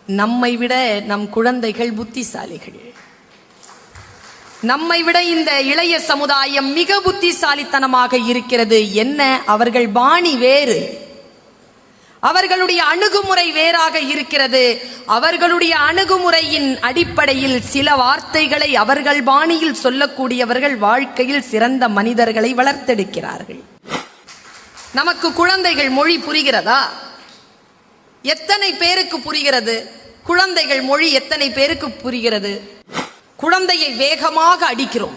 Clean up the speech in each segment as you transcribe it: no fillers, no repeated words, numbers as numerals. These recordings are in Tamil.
நம்மை விட நம் குழந்தைகள் புத்திசாலிகள். நம்மை விட இந்த இளைய சமுதாயம் மிக புத்திசாலித்தனமாக இருக்கிறது. என்ன, அவர்கள் பாணி வேறு, அவர்களுடைய அணுகுமுறை வேறாக இருக்கிறது. அவர்களுடைய அணுகுமுறையின் அடிப்படையில் சில வார்த்தைகளை அவர்கள் பாணியில் சொல்லக்கூடியவர்கள் வாழ்க்கையில் சிறந்த மனிதர்களை வளர்த்தெடுக்கிறார்கள். நமக்கு குழந்தைகள் மொழி புரிகிறதா? எத்தனை பேருக்கு புரிகிறது? குழந்தைகள் மொழி எத்தனை பேருக்கு புரிகிறது? குழந்தையை வேகமாக அடிக்கிறோம்.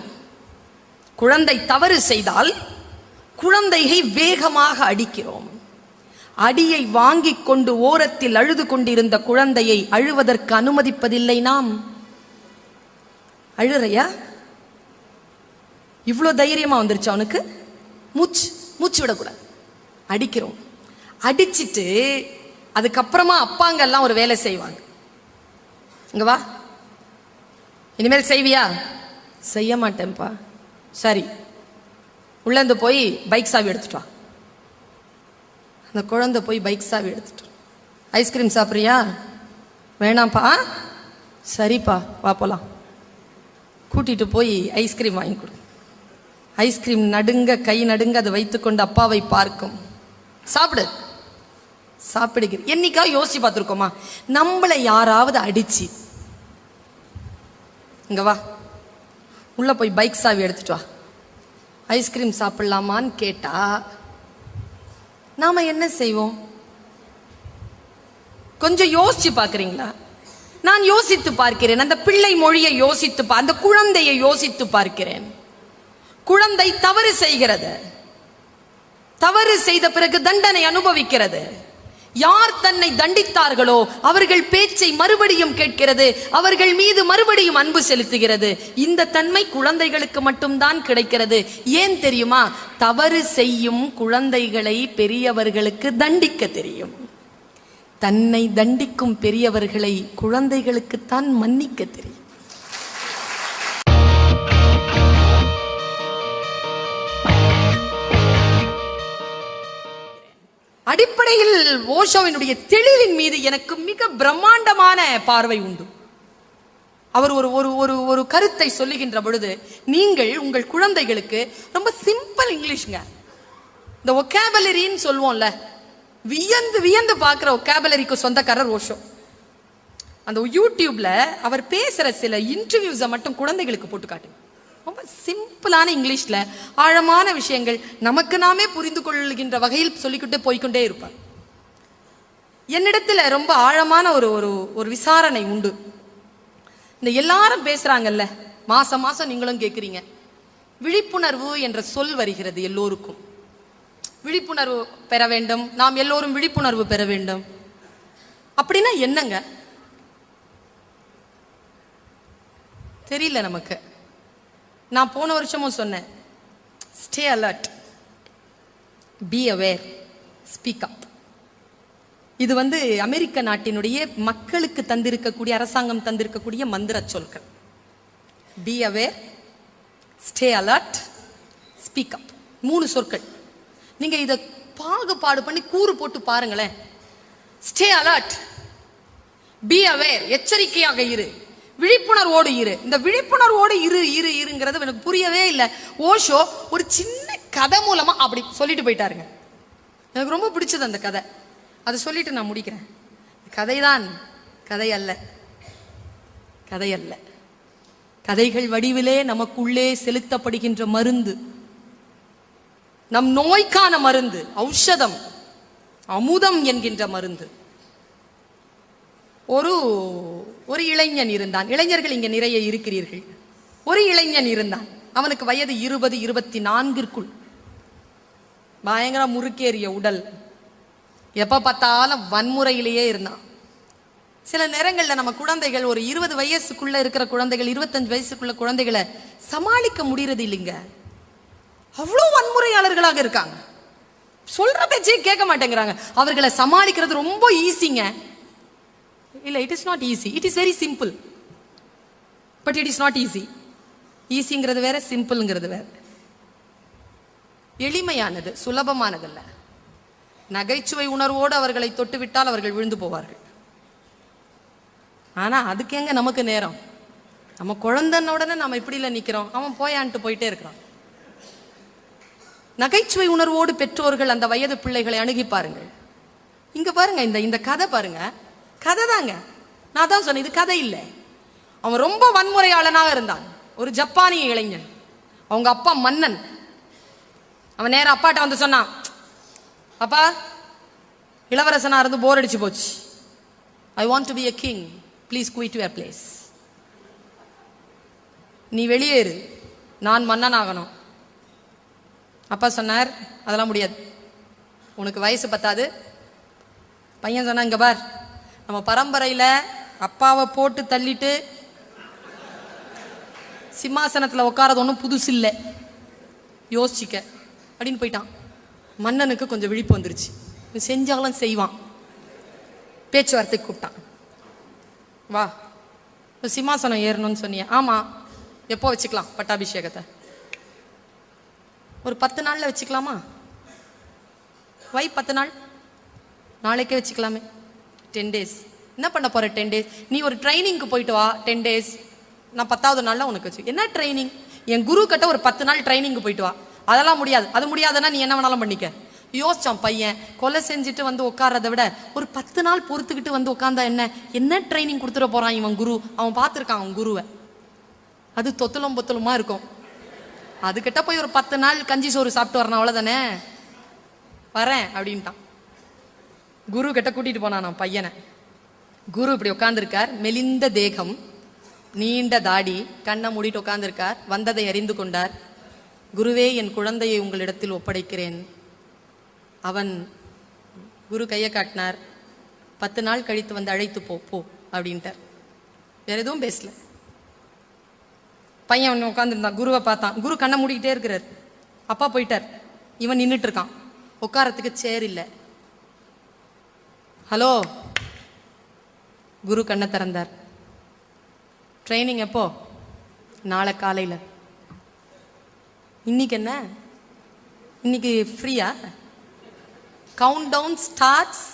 குழந்தை தவறு செய்தால் குழந்தையை வேகமாக அடிக்கிறோம். அடியை வாங்கிக் கொண்டு ஓரத்தில் அழுது கொண்டிருந்த குழந்தையை அழுவதற்கு அனுமதிப்பதில்லை நாம். அழுறையா? இவ்வளோ தைரியமா வந்துருச்சு அவனுக்கு? மூச்சு விடக்கூடாது, அடிக்கிறோம். அடிச்சிட்டு அதுக்கப்புறமா அப்பாங்கெல்லாம் ஒரு வேலை செய்வாங்க. இங்க வா, இனிமேல் செய்வியா? செய்ய மாட்டேன்ப்பா. சரி, உள்ளேந்து போய் பைக் சாவி எடுத்துட்டு வா. அந்த குழந்தை போய் பைக் சாவி எடுத்துட்டு, ஐஸ்கிரீம் சாப்பிட்றியா? வேணாம்ப்பா. சரிப்பா, வா போலாம். கூட்டிட்டு போய் ஐஸ்கிரீம் வாங்கி கொடு. ஐஸ்கிரீம் நடுங்க, கை நடுங்க அதை வைத்துக்கொண்டு அப்பாவை பார்க்கும். சாப்பிடு, சாப்பிடுகிற. என்னைக்கா யோசிச்சு பார்த்துருக்கோமா நம்மளை யாராவது அடிச்சு, இங்க வா, உள்ள போய் பைக் சாவி எடுத்துட்டு வா, ஐஸ்கிரீம் சாப்பிடலாமான்னு கேட்டா நாம என்ன செய்வோம்? கொஞ்சம் யோசிச்சு பார்க்கறீங்களா? நான் யோசித்து பார்க்கிறேன். அந்த பிள்ளை மொழியை யோசித்து, அந்த குழந்தையை யோசித்து பார்க்கிறேன். குழந்தை தவறு செய்கிறது, தவறு செய்த பிறகு தண்டனை அனுபவிக்கிறது. யார் தன்னை தண்டித்தார்களோ அவர்கள் பேச்சை மறுபடியும் கேட்கிறது, அவர்கள் மீது மறுபடியும் அன்பு செலுத்துகிறது. இந்த தன்மை குழந்தைகளுக்கு மட்டும்தான் கிடைக்கிறது. ஏன் தெரியுமா? தவறு செய்யும் குழந்தைகளை பெரியவர்களுக்கு தண்டிக்க தெரியும். தன்னை தண்டிக்கும் பெரியவர்களை குழந்தைகளுக்குத்தான் மன்னிக்க தெரியும். அடிப்படையில் ஓஷோவினுடைய தெளிவின் மீது எனக்கு மிக பிரம்மாண்டமான பார்வை உண்டு. அவர் ஒரு ஒரு ஒரு ஒரு கருத்தை சொல்லுகின்ற பொழுது, நீங்கள் உங்கள் குழந்தைகளுக்கு ரொம்ப சிம்பிள் இங்கிலீஷ்ங்க, இந்த ஒகேபலரின்னு சொல்லுவோம்ல, வியந்து வியந்து பார்க்குற ஒகேபலரிக்கு சொந்தக்காரர் ஓஷோ. அந்த யூடியூப்ல அவர் பேசுற சில இன்டர்வியூஸை மட்டும் குழந்தைகளுக்கு போட்டு காட்டுங்க. ரொம்ப சிம்பிளான இங்கிலீஷ்ல ஆழமான விஷயங்கள் நமக்கு நாமே புரிந்து கொள்கின்ற வகையில் சொல்லிக்கிட்டே போய்கொண்டே இருப்பார். என்னிடத்துல ரொம்ப ஆழமான ஒரு ஒரு விசாரணை உண்டு. இந்த எல்லாரும் பேசுறாங்கல்ல, மாசம் மாசம் நீங்களும் கேட்குறீங்க, விழிப்புணர்வு என்ற சொல் வருகிறது எல்லோருக்கும். விழிப்புணர்வு பெற வேண்டும், நாம் எல்லோரும் விழிப்புணர்வு பெற வேண்டும். அப்படின்னா என்னங்க தெரியல நமக்கு. நான் போன வருஷமும் சொன்னேன், stay alert, be aware, speak up. இது அமெரிக்க நாட்டினுடைய மக்களுக்கு தந்திருக்கக்கூடிய, அரசாங்கம் தந்திருக்கக்கூடிய மந்திர சொற்கள். Be aware, stay alert, speak up. 3 சொற்கள். நீங்க இதை பாகுபாடு பண்ணி கூறு போட்டு பாருங்களேன். ஸ்டே அலர்ட், பி அவேர், எச்சரிக்கையாக இரு, விழிப்புணர்வோடு இரு. இந்த விழிப்புணர்வோடு இரு இரு இருங்கிறது எனக்கு புரியவே இல்லை. ஓஷோ ஒரு சின்ன கதை மூலமா அப்படி சொல்லிட்டு போயிட்டாருங்க. எனக்கு ரொம்ப பிடிச்சது அந்த கதை. அதை சொல்லிட்டு நான் முடிக்கிறேன். கதைதான், கதை அல்ல, கதை அல்ல. கதைகள் வடிவிலே நமக்குள்ளே செலுத்தப்படுகின்ற மருந்து, நம் நோய்க்கான மருந்து, ஔஷதம், அமுதம் என்கின்ற மருந்து. ஒரு இளைஞன் இருந்தான். இளைஞர்கள் இங்க நிறைய இருக்கிறீர்கள். ஒரு இளைஞன் இருந்தான். அவனுக்கு வயது 20-24 பயங்கர முறுக்கேறிய உடல், எப்ப பார்த்தாலும் வன்முறையிலேயே இருந்தான். சில நேரங்கள்ல நம்ம குழந்தைகள், ஒரு 20 வயசுக்குள்ள இருக்கிற குழந்தைகள், 25 வயசுக்குள்ள குழந்தைகளை சமாளிக்க முடியறது இல்லைங்க. அவ்வளோ வன்முறையாளர்களாக இருக்காங்க. சொல்ற பேச்சே கேட்க மாட்டேங்கிறாங்க. அவர்களை சமாளிக்கிறது ரொம்ப ஈஸிங்க. இல்ல, it is not easy. It is very simple. But it is not easy. ஈஸிங்கிறது வேற, சிம்பிள்ங்கிறது வேற. எளிமையானது, சுலபமானதல்ல. நகைச்சுவை உணர்வோடு அவர்களை தொட்டுவிட்டால் அவர்கள் விழுந்து போவார்கள். ஆனா அதுக்கு எங்க நமக்கு நேரம்? நம்ம குழந்தைன்ன உடனே நம்ம இப்படி இல்லை நிக்கிறோம், அவன் போயான்ட்டு போயிட்டே இருக்கிறான். நகைச்சுவை உணர்வோடு பெற்றோர்கள் அந்த வயது பிள்ளைகளை அணுகி பாருங்கள். இங்க பாருங்க, இந்த கதை பாருங்க, கதை தாங்க. நான் தான் சொன்னேன், இது கதை இல்லை. அவன் ரொம்ப வன்முறையாளனாக இருந்தான், ஒரு ஜப்பானிய இளைஞன். அவங்க அப்பா மன்னன். அவன் நேரம் அப்பாட்ட வந்து சொன்னான், அப்பா, இளவரசனா இருந்து போர் அடிச்சு போச்சு, I want to be a king, please quit your place. நீ வெளியேறு, நான் மன்னன் ஆகணும். அப்பா சொன்னார், அதெல்லாம் முடியாது, உனக்கு வயசு பத்தாது. பையன் சொன்னா, இங்க பார், நம்ம பரம்பரையில அப்பாவை போட்டு தள்ளிட்டு சிம்மாசனத்தில் உட்காரது ஒன்றும் புதுசு இல்லை, யோசிச்சிக்க அப்படின்னு போயிட்டான். மன்னனுக்கு கொஞ்சம் விழிப்பு வந்துருச்சு, செஞ்சாலும் செய்வான். பேச்சுவார்த்தைக்கு கூப்பிட்டான், வா சிம்மாசனம் ஏறணும்னு சொன்னிய, ஆமா, எப்போ வச்சுக்கலாம் பட்டாபிஷேகத்தை? ஒரு 10 நாள்ல வச்சுக்கலாமா? 10 நாள், நாளைக்கே வச்சுக்கலாமே. 10 days. என்ன பண்ண போற 10 days? நீ ஒரு ட்ரைனிங்க்கு போயிட்டு வா 10 days, நான் 10வது நாள்ல உனக்கு வச்சு. என்ன ட்ரைனிங்? என் குரு கிட்ட ஒரு 10 நாள் ட்ரைனிங்க்கு போயிட்டு வா. அதெல்லாம் முடியாது. அது முடியாதுன்னா நீ என்ன வேணாலும் பண்ணிக்க. யோசிச்சான் பையன். கொலை செஞ்சுட்டு வந்து உட்கார்றதை விட ஒரு 10 நாள் பொறுத்துக்கிட்டு வந்து உட்கார்ந்தா என்ன ட்ரைனிங் கொடுத்துட போறான் இவன் குரு? அவன் பார்த்துருக்கான் அவன் குருவை, அது தொத்தலும் பொத்தலுமா இருக்கும். அதுக்கிட்ட போய் ஒரு 10 நாள் கஞ்சி சோறு சாப்பிட்டு வரணும், அவ்வளவுதானே. வரேன் அப்படின்ட்டான். குரு கிட்ட கூட்டிட்டு போனான் நான் பையனை. குரு இப்படி உட்கார்ந்துருக்கார், மெலிந்த தேகம், நீண்ட தாடி, கண்ணை மூடிட்டு உட்கார்ந்துருக்கார். வந்ததை அறிந்து கொண்டார். குருவே, என் குழந்தையை உங்களிடத்தில் ஒப்படைக்கிறேன். அவன் குரு கையை காட்டினார். 10 நாள் கழித்து வந்து அழைத்து போ அப்படின்ட்டார். வேற எதுவும் பேசல. பையன் உட்காந்துருந்தான், குருவை பார்த்தான். குரு கண்ணை மூடிக்கிட்டே இருக்கிறார். அப்பா போயிட்டார். இவன் நின்றுட்டு இருக்கான். உட்காரத்துக்கு சேர் இல்லை. ஹலோ. குரு கண்ணை திறந்தார். ட்ரைனிங் எப்போ? நாளை காலையில். இன்னைக்கு என்ன? இன்னைக்கு ஃப்ரீயா? Count down starts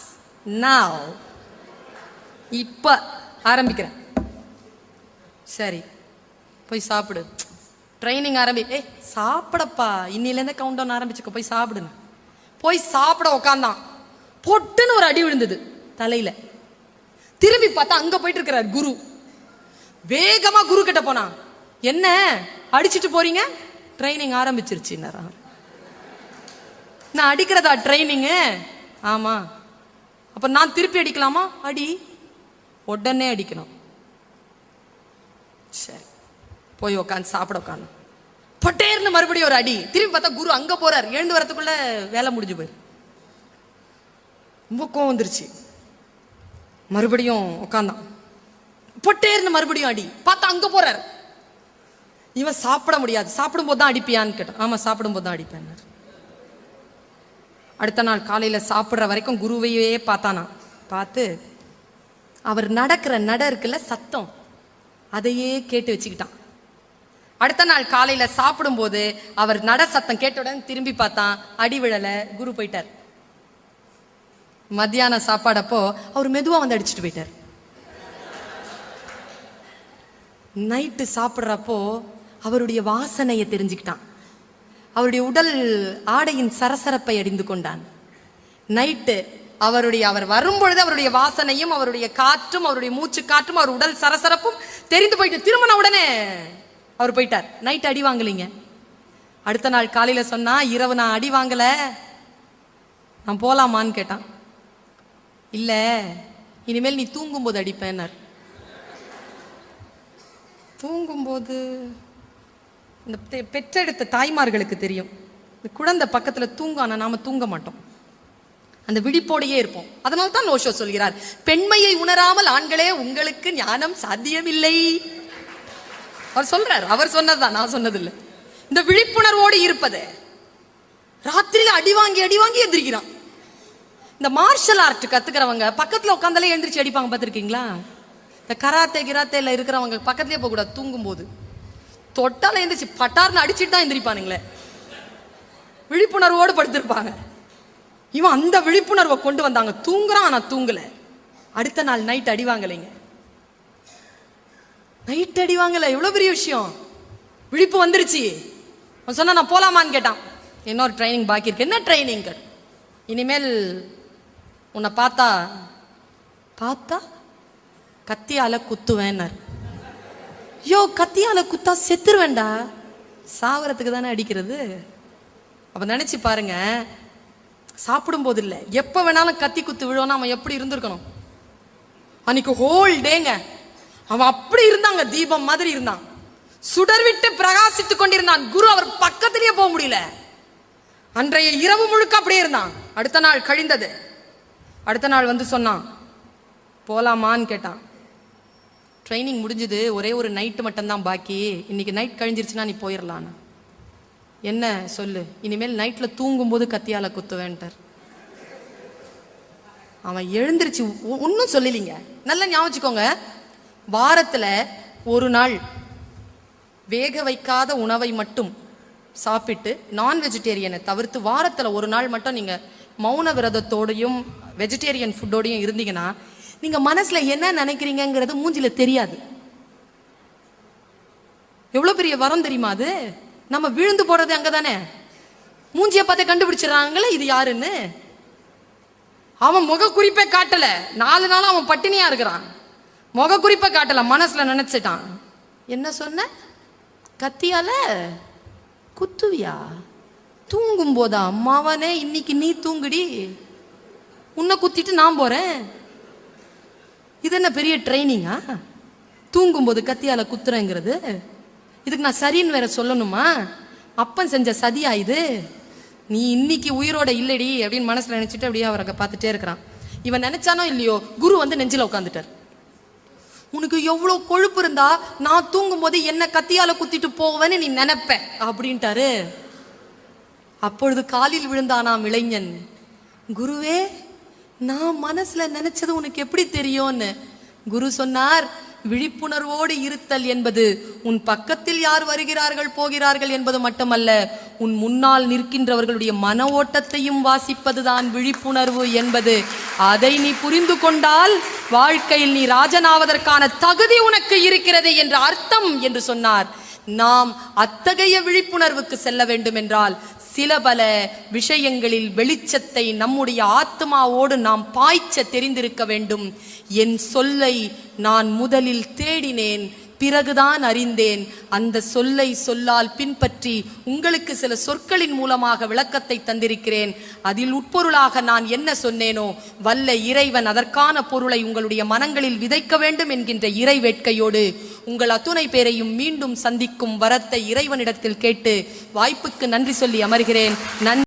now. இப்ப ஆரம்பிக்கிறேன். சரி, போய் சாப்பிடு. ட்ரைனிங் சாப்பிடப்பா, இன்னிலேருந்தே கவுண்ட் டவுன் ஆரம்பிச்சுக்க, போய் சாப்பிடுன்னு. போய் சாப்பிட உட்காந்தான். பொட்டுன்னு ஒரு அடி விழுந்தது தலையில. திரும்பி பார்த்தா அங்க போயிட்டு இருக்கிறார் குரு. வேகமா குரு கிட்ட போனான். என்ன அடிச்சுட்டு போறீங்க? ட்ரைனிங் ஆரம்பிச்சிருச்சு. நான் அடிக்கிறதா ட்ரைனிங்? ஆமா. அப்ப நான் திருப்பி அடிக்கலாமா? அடி, உடனே அடிக்கணும். சரி, போய் உட்காந்து சாப்பிட உட்காந்து பட்டேர்னு மறுபடியும் ஒரு அடி. திரும்பி பார்த்தா குரு அங்க போறார். எழுந்து வரத்துக்குள்ள வேலை முடிஞ்சு போயிரு. ரொம்ப கோவம் வந்துருச்சு. மறுபடியும் உட்காந்தான். பொட்டேர்னு மறுபடியும் அடி. பார்த்தா அங்க போறார். இவன் சாப்பிட முடியாது. சாப்பிடும் போது தான் அடிப்பியான்னு கேட்டான். ஆமா, சாப்பிடும் போது தான் அடிப்பேன். அடுத்த நாள் காலையில சாப்பிட்ற வரைக்கும் குருவையே பார்த்தானா. பார்த்து அவர் நடக்கிற நட இருக்குல்ல, சத்தம், அதையே கேட்டு வச்சுக்கிட்டான். அடுத்த நாள் காலையில சாப்பிடும் போது அவர் நட சத்தம் கேட்டவுடன் திரும்பி பார்த்தான். அடி விழல. குரு போயிட்டார். மத்தியான சாப்பாடப்போ அவர் மெதுவா வந்து அடிச்சுட்டு போயிட்டார். நைட்டு சாப்பிட்றப்போ அவருடைய வாசனையை தெரிஞ்சுக்கிட்டான். அவருடைய உடல் ஆடையின் சரசரப்பை அறிந்து கொண்டான். நைட்டு அவர் வரும்பொழுது அவருடைய வாசனையும் அவருடைய காற்றும் அவருடைய மூச்சு காற்றும் அவர் உடல் சரசரப்பும் தெரிந்து போயிட்டு திருமண உடனே அவர் போயிட்டார். நைட் அடி வாங்கலீங்க. அடுத்த நாள் காலையில சொன்னா, இரவு நான் அடி வாங்கல, நான் போலாமான்னு கேட்டான். இல்ல, இனிமேல் நீ தூங்கும்போது அடிப்பேன்னார். தூங்கும்போது இந்த பெற்றெடுத்த தாய்மார்களுக்கு தெரியும், இந்த குழந்தை பக்கத்துல தூங்கும், ஆனா நாம தூங்க மாட்டோம், அந்த விழிப்போடையே இருப்போம். அதனால தான் ஓஷோ சொல்கிறார், பெண்மையை உணராமல் ஆண்களே உங்களுக்கு ஞானம் சாத்தியமில்லை. அவர் சொல்றார். அவர் சொன்னதுதான், நான் சொன்னதில்லை. இந்த விழிப்புணர்வோடு இருப்பது. ராத்திரியில அடி வாங்கி எந்திரிக்கிறான். இந்த மார்ஷல் ஆர்ட் கத்துக்கிறவங்க பக்கத்துல உட்காந்தாலே எழுந்திரிச்சு அடிப்பாங்க, பார்த்திருக்கீங்களா? இந்த கராத்தேல இருக்கிறவங்க பக்கத்துலயே போக கூடாது. தூங்கும் போது தொட்டால எந்திரிச்சு பட்டார்னு அடிச்சுட்டு தான் எந்திரிப்பானுங்களே. விழிப்புணர்வோடு படுத்திருப்பாங்க. இவன் அந்த விழிப்புணர்வை கொண்டு வந்தாங்க. தூங்குறான், ஆனா தூங்கல. அடுத்த நாள் நைட் அடி வாங்கலைங்க. நைட் அடி வாங்கல, எவ்வளவு பெரிய விஷயம். விழிப்பு வந்துருச்சு. அவன் சொன்னா நான் போலாமான்னு கேட்டான். இன்னொரு ட்ரைனிங் பாக்கி இருக்கு. என்ன ட்ரைனிங்? இனிமேல் உன்னை பார்த்தா கத்தியால குத்துவேன்னார். யோ, கத்தியால குத்தா செத்துருவேண்டா, சாவரத்துக்கு தானே அடிக்கிறது. அப்ப நினைச்சு பாருங்க, சாப்பிடும் போது இல்ல, எப்ப வேணாலும் கத்தி குத்து விழுவோம்னா அவன் எப்படி இருந்திருக்கணும். அன்னைக்கு ஹோல் டேங்க அவன் அப்படி இருந்தாங்க, தீபம் மாதிரி இருந்தான், சுடர்விட்டு பிரகாசித்துக் கொண்டிருந்தான். குரு அவர் பக்கத்திலேயே போக முடியல. அன்றைய இரவு முழுக்க அப்படியே இருந்தான். அடுத்த நாள் கழிந்தது. அடுத்த நாள் வந்து சொன்னான், போலாமான்னு கேட்டான். ட்ரைனிங் முடிஞ்சது, ஒரே ஒரு நைட்டு மட்டும்தான் பாக்கி, இன்னைக்கு நைட் கழிஞ்சிருச்சுன்னா நீ போயிடலாம். என்ன சொல்லு? இனிமேல் நைட்ல தூங்கும் போது கத்தியால குத்துவேன்ட்டார். அவன் எழுந்திருச்சு ஒன்னும் சொல்லலீங்க. நல்லா ஞாபகம், வாரத்துல ஒரு நாள் வேக வைக்காத உணவை மட்டும் சாப்பிட்டு நான் வெஜிடேரியனை தவிர்த்து வாரத்துல ஒரு நாள் மட்டும் நீங்க மௌன விரதத்தோடையும் வெஜிடேரியன் ஃபுட்டோடையும் இருந்தீங்கன்னா நீங்க மனசுல என்ன நினைக்கிறீங்கிறது மூஞ்சில தெரியாது. எவ்வளவு பெரிய வரம் தெரியுமா அது? நம்ம விழுந்து போறது அங்கதானே. மூஞ்சிய பார்த்து கண்டுபிடிச்சிடறாங்களே இது யாருன்னு. அவன் முக குறிப்பை காட்டல, 4 நாள் அவன் பட்டினியா இருக்கிறான். முக குறிப்பை காட்டல, மனசுல நினைச்சிட்டான். என்ன சொன்ன? கத்தியால குத்துவியா? தூங்கும் போதா? அம்மாவனே, இன்னைக்கு நீ தூங்குடி, உன்னை குத்திட்டு நான் போறேன். இது என்ன பெரிய ட்ரைனிங்கா? தூங்கும் போது கத்தியால குத்துறேங்கிறது. இதுக்கு நான் சரின்னு வேற சொல்லணுமா? அப்பன் செஞ்ச சதியா இது? நீ இன்னைக்கு உயிரோட இல்லடி அப்படின்னு மனசுல நினைச்சிட்டு அப்படியே அவரை பார்த்துட்டே இருக்கிறான். இவன் நினைச்சானோ இல்லையோ, குரு வந்து நெஞ்சில உட்காந்துட்டார். உனக்கு எவ்வளவு கொழுப்பு இருந்தா நான் தூங்கும் போது என்ன கத்தியால குத்திட்டு போவேன்னு நீ நினைப்ப அப்படின்ட்டாரு. அப்பொழுது காலில் விழுந்தானாம் இளைஞன். குருவே, நான் மனசுல நினைச்சது உனக்கு எப்படி தெரியும்னு. குரு சொன்னார், விழிப்புணர்வோடு இருத்தல் என்பது உன் பக்கத்தில் யார் வருகிறார்கள் போகிறார்கள் என்பது மட்டுமல்ல, உன் முன்னால் நிற்கின்றவர்களுடைய மன ஓட்டத்தையும் வாசிப்பதுதான் விழிப்புணர்வு என்பது. அதை நீ புரிந்து கொண்டால் வாழ்க்கையில் நீ ராஜனாவதற்கான தகுதி உனக்கு இருக்கிறது என்ற அர்த்தம் என்று சொன்னார். நாம் அத்தகைய விழிப்புணர்வுக்கு செல்ல வேண்டும் என்றால் சில பல விஷயங்களில் வெளிச்சத்தை நம்முடைய ஆத்மாவோடு நாம் பாய்ச்ச தெரிந்திருக்க வேண்டும். என் சொல்லை நான் முதலில் தேடினேன், பிறகுதான் அறிந்தேன். அந்த சொல்லை சொல்லால் பின்பற்றி உங்களுக்கு சில சொற்களின் மூலமாக விளக்கத்தை தந்திருக்கிறேன். அதில் உட்பொருளாக நான் என்ன சொன்னேனோ, வல்ல இறைவன் அதற்கான பொருளை உங்களுடைய மனங்களில் விதைக்க வேண்டும் என்கின்ற இறை வேட்கையோடு உங்கள் அத்துணை பேரையும் மீண்டும் சந்திக்கும் வரத்தை இறைவனிடத்தில் கேட்டு வாய்ப்புக்கு நன்றி சொல்லி அமர்கிறேன். நன்றி.